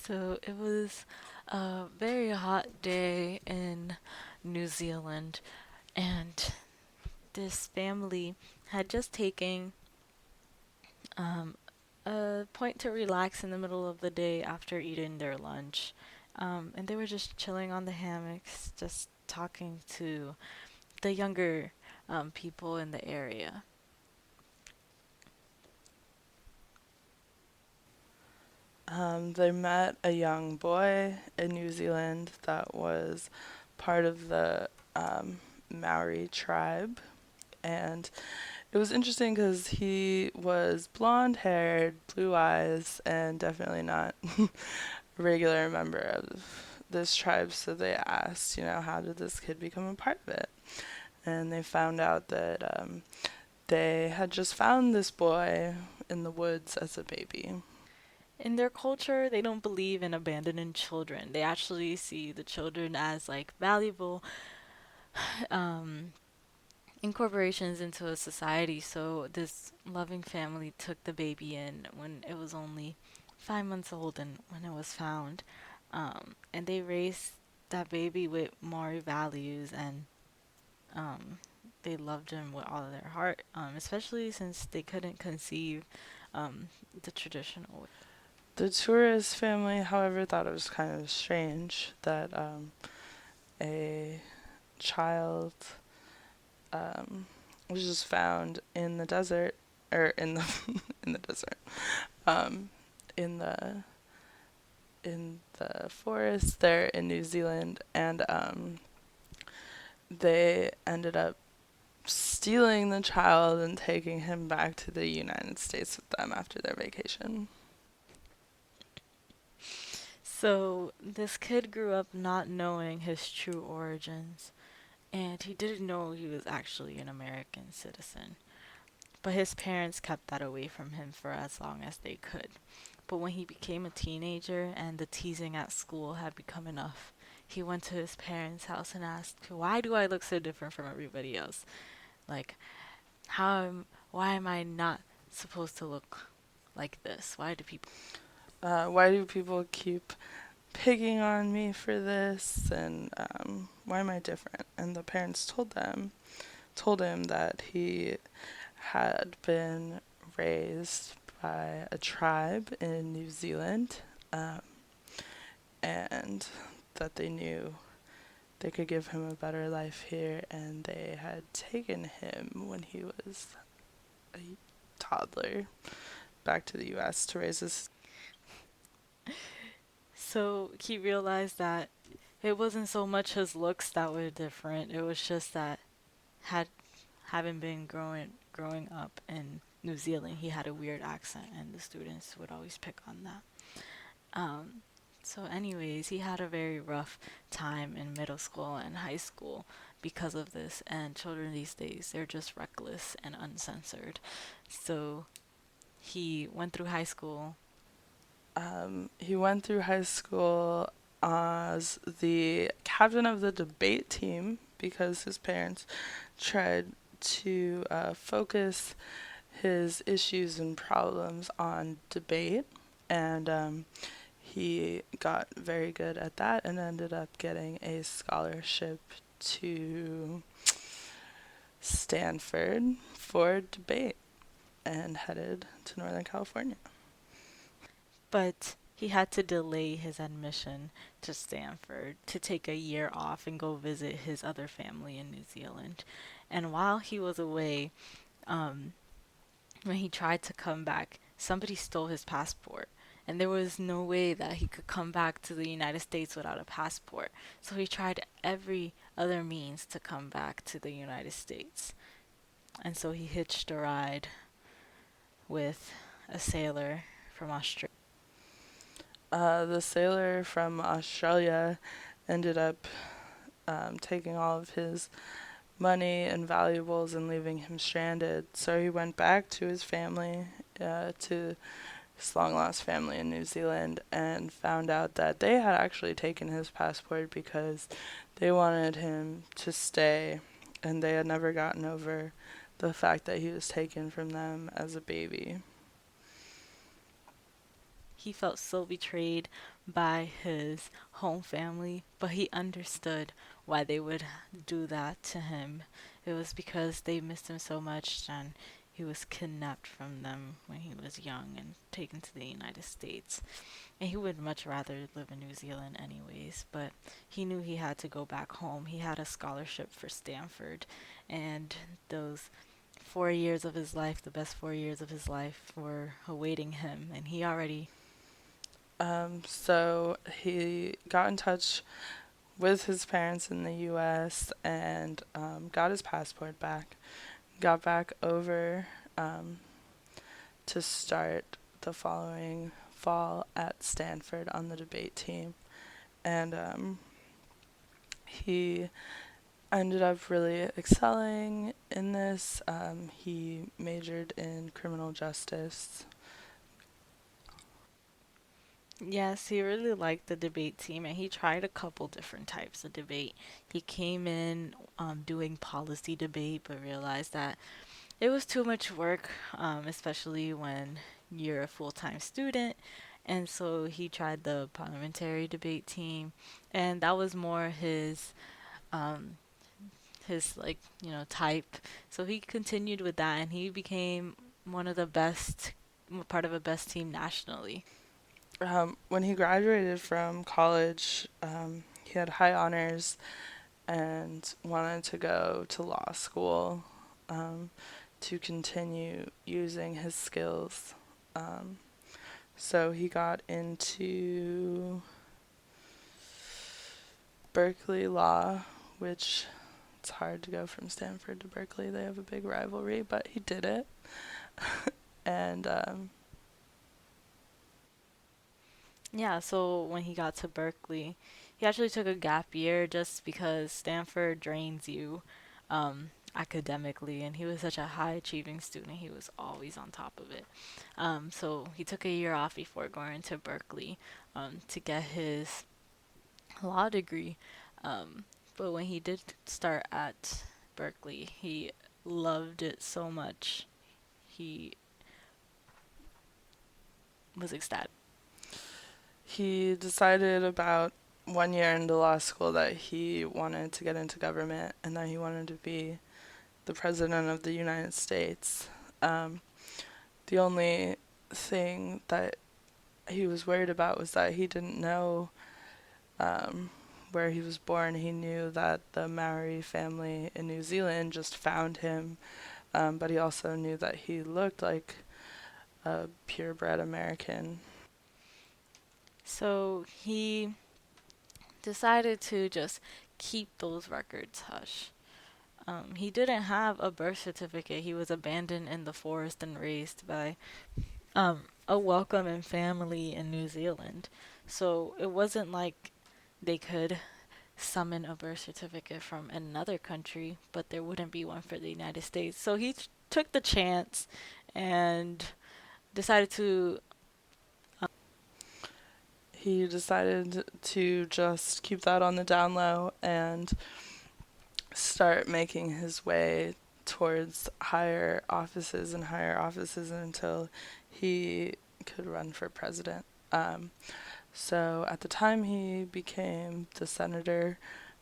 So it was a very hot day in New Zealand, and this family had just taken um, a point to relax in the middle of the day after eating their lunch. And they were just chilling on the hammocks, just talking to the younger people in the area. They met a young boy in New Zealand that was part of the Maori tribe. And it was interesting because he was blonde haired, blue eyes, and definitely not a regular member of this tribe. So they asked, how did this kid become a part of it? And they found out that they had just found this boy in the woods as a baby. In their culture, they don't believe in abandoning children. They actually see the children as like valuable um, incorporations into a society. So this loving family took the baby in when it was only 5 months old and when it was found. And they raised that baby with Maori values and um, they loved him with all of their heart, especially since they couldn't conceive um, the traditional way. The tourist family, however, thought it was kind of strange that a child um, was just found in the desert, or in the in the desert, um, in the in the forest there in New Zealand, and they ended up stealing the child and taking him back to the United States with them after their vacation. So this kid grew up not knowing his true origins, and he didn't know he was actually an American citizen. But his parents kept that away from him for as long as they could. But when he became a teenager and the teasing at school had become enough, he went to his parents' house and asked, "Why do I look so different from everybody else? Like, why am I not supposed to look like this? Why do people?" Why do people keep picking on me for this? And why am I different? And the parents told him that he had been raised by a tribe in New Zealand, um, and that they knew they could give him a better life here, and they had taken him when he was a toddler back to the US to raise his. So he realized that it wasn't so much his looks that were different. It was just that had having been growing up in New Zealand, he had a weird accent, and the students would always pick on that. Um, so, anyways, he had a very rough time in middle school and high school because of this. And children these days, they're just reckless and uncensored. So he went through high school. He went through high school as the captain of the debate team because his parents tried to focus his issues and problems on debate, and he got very good at that and ended up getting a scholarship to Stanford for debate and headed to Northern California. But he had to delay his admission to Stanford to take a year off and go visit his other family in New Zealand. And while he was away, um, when he tried to come back, somebody stole his passport. And there was no way that he could come back to the United States without a passport. So he tried every other means to come back to the United States. And so he hitched a ride with a sailor from Australia. The sailor from Australia ended up taking all of his money and valuables and leaving him stranded. So he went back to his family, to his long lost family in New Zealand, and found out that they had actually taken his passport because they wanted him to stay, and they had never gotten over the fact that he was taken from them as a baby. he felt so betrayed by his home family, but he understood why they would do that to him. It was because they missed him so much, and he was kidnapped from them when he was young and taken to the United States. And he would much rather live in New Zealand anyways, but he knew he had to go back home. He had a scholarship for Stanford, and those 4 years of his life, the best 4 years of his life, were awaiting him, and he already. So he got in touch with his parents in the US and got his passport back, got back over to start the following fall at Stanford on the debate team. And he ended up really excelling in this. He majored in criminal justice. Yes, he really liked the debate team, and he tried a couple different types of debate. He came in doing policy debate, but realized that it was too much work, especially when you're a full-time student. And so he tried the parliamentary debate team, and that was more um, his like type. So he continued with that, and he became one of the best, part of a best team nationally. When he graduated from college, he had high honors and wanted to go to law school to continue using his skills. Um, so he got into Berkeley Law, which it's hard to go from Stanford to Berkeley. They have a big rivalry, but he did it. And Yeah, so when he got to Berkeley, he actually took a gap year just because Stanford drains you academically, and he was such a high achieving student. He was always on top of it. So he took a year off before going to Berkeley to get his law degree. Um, but when he did start at Berkeley, he loved it so much. He was ecstatic. he decided about 1 year into law school that he wanted to get into government and that he wanted to be the president of the United States. Um, the only thing that he was worried about was that he didn't know um, where he was born. He knew that the Maori family in New Zealand just found him, but he also knew that he looked like a purebred American. So he decided to just keep those records hush. He didn't have a birth certificate. He was abandoned in the forest and raised by a welcoming family in New Zealand. So it wasn't like they could summon a birth certificate from another country, but there wouldn't be one for the United States. So he took the chance and decided to. He decided to just keep that on the down low and start making his way towards higher offices until he could run for president. So at the time, he became the senator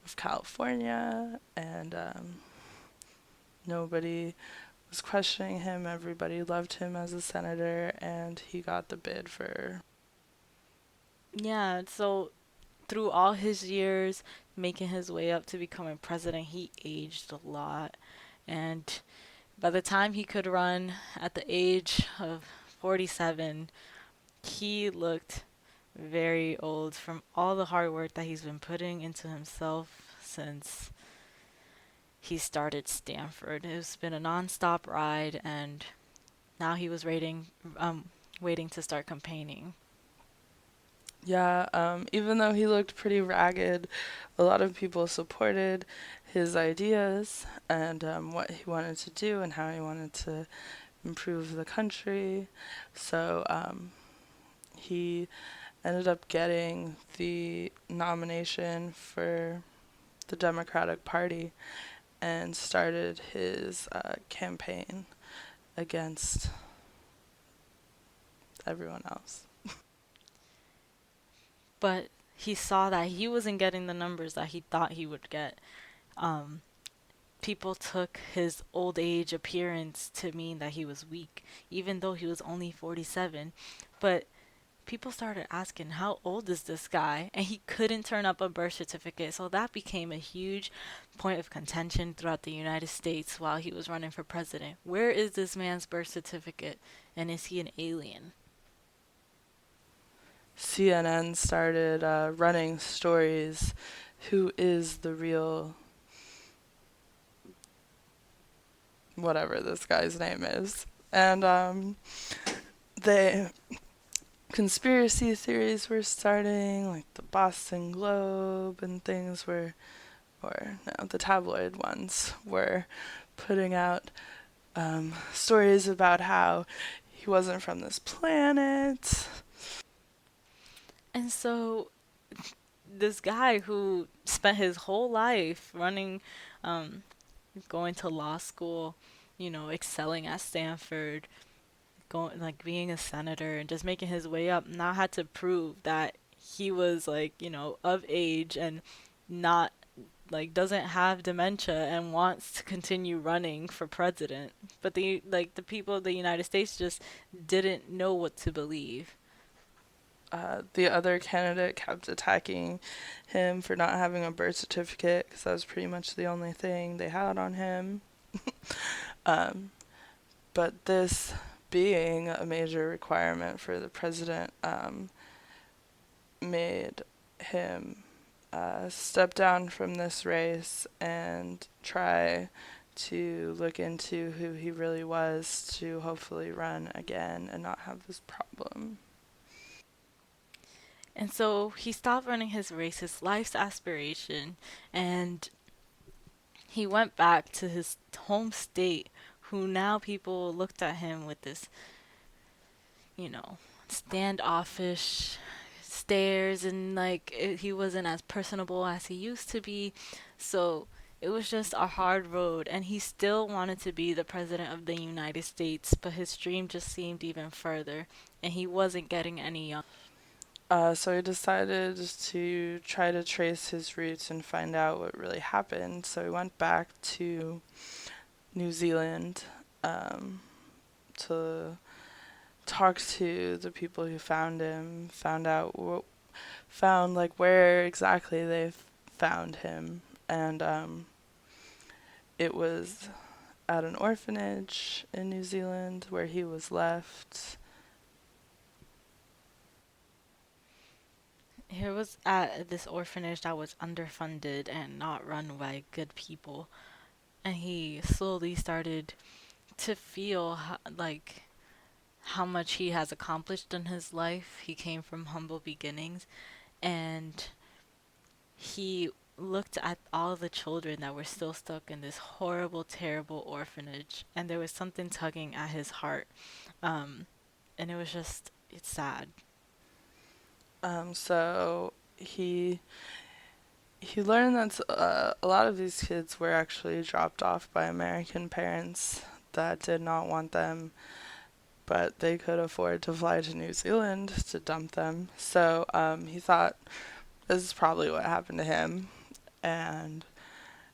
of California, and nobody was questioning him. Everybody loved him as a senator, and he got the bid for. Yeah, so through all his years making his way up to becoming president, he aged a lot. And by the time he could run at the age of 47, he looked very old from all the hard work that he's been putting into himself since he started Stanford. It's been a nonstop ride, and now he was waiting to start campaigning. Yeah, even though he looked pretty ragged, a lot of people supported his ideas and what he wanted to do and how he wanted to improve the country. So he ended up getting the nomination for the Democratic Party and started his campaign against everyone else. but he saw that he wasn't getting the numbers that he thought he would get. Um, People took his old age appearance to mean that he was weak, even though he was only 47. But people started asking, how old is this guy? And he couldn't turn up a birth certificate. So that became a huge point of contention throughout the United States while he was running for president. Where is this man's birth certificate? And is he an alien? CNN started running stories. Who is the real whatever this guy's name is? And they conspiracy theories were starting, like the Boston Globe and things were, or no, the tabloid ones were putting out stories about how he wasn't from this planet. And so this guy who spent his whole life running, um, going to law school, excelling at Stanford, going like being a senator and just making his way up, now had to prove that he was like, of age and not like doesn't have dementia and wants to continue running for president. But the people of the United States just didn't know what to believe. The other candidate kept attacking him for not having a birth certificate because that was pretty much the only thing they had on him. um, but this being a major requirement for the president made him step down from this race and try to look into who he really was to hopefully run again and not have this problem. And so he stopped running his race, his life's aspiration, and he went back to his home state, who now people looked at him with this, you know, standoffish stares, and like he wasn't as personable as he used to be. So it was just a hard road, and he still wanted to be the president of the United States, but his dream just seemed even further, and he wasn't getting any younger. So he decided to try to trace his roots and find out what really happened. So he went back to New Zealand to talk to the people who found him, found like where exactly they found him, and it was at an orphanage in New Zealand where he was left. He was at this orphanage that was underfunded and not run by good people, and he slowly started to feel like how much he has accomplished in his life. He came from humble beginnings, and he looked at all the children that were still stuck in this horrible, terrible orphanage, and there was something tugging at his heart. Um, and it's sad. So he learned that a lot of these kids were actually dropped off by American parents that did not want them, but they could afford to fly to New Zealand to dump them. So he thought this is probably what happened to him, and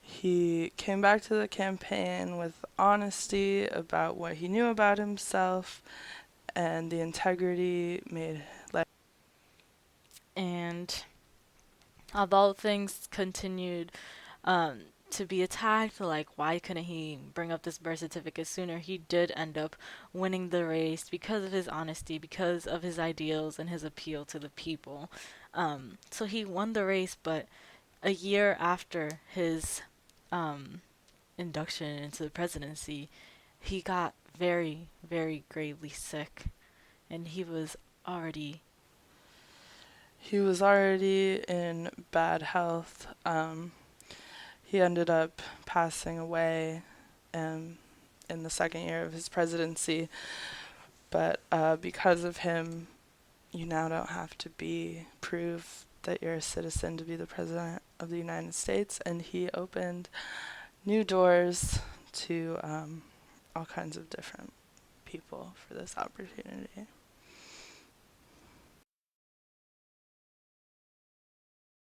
he came back to the campaign with honesty about what he knew about himself, and the integrity made like. And although things continued um, to be attacked, like why couldn't he bring up this birth certificate sooner, he did end up winning the race because of his honesty, because of his ideals, and his appeal to the people. So he won the race, but a year after his um, induction into the presidency, he got very, very gravely sick, and already He was already in bad health. He ended up passing away in the second year of his presidency. But because of him, you now don't have to prove that you're a citizen to be the president of the United States. And he opened new doors to all kinds of different people for this opportunity.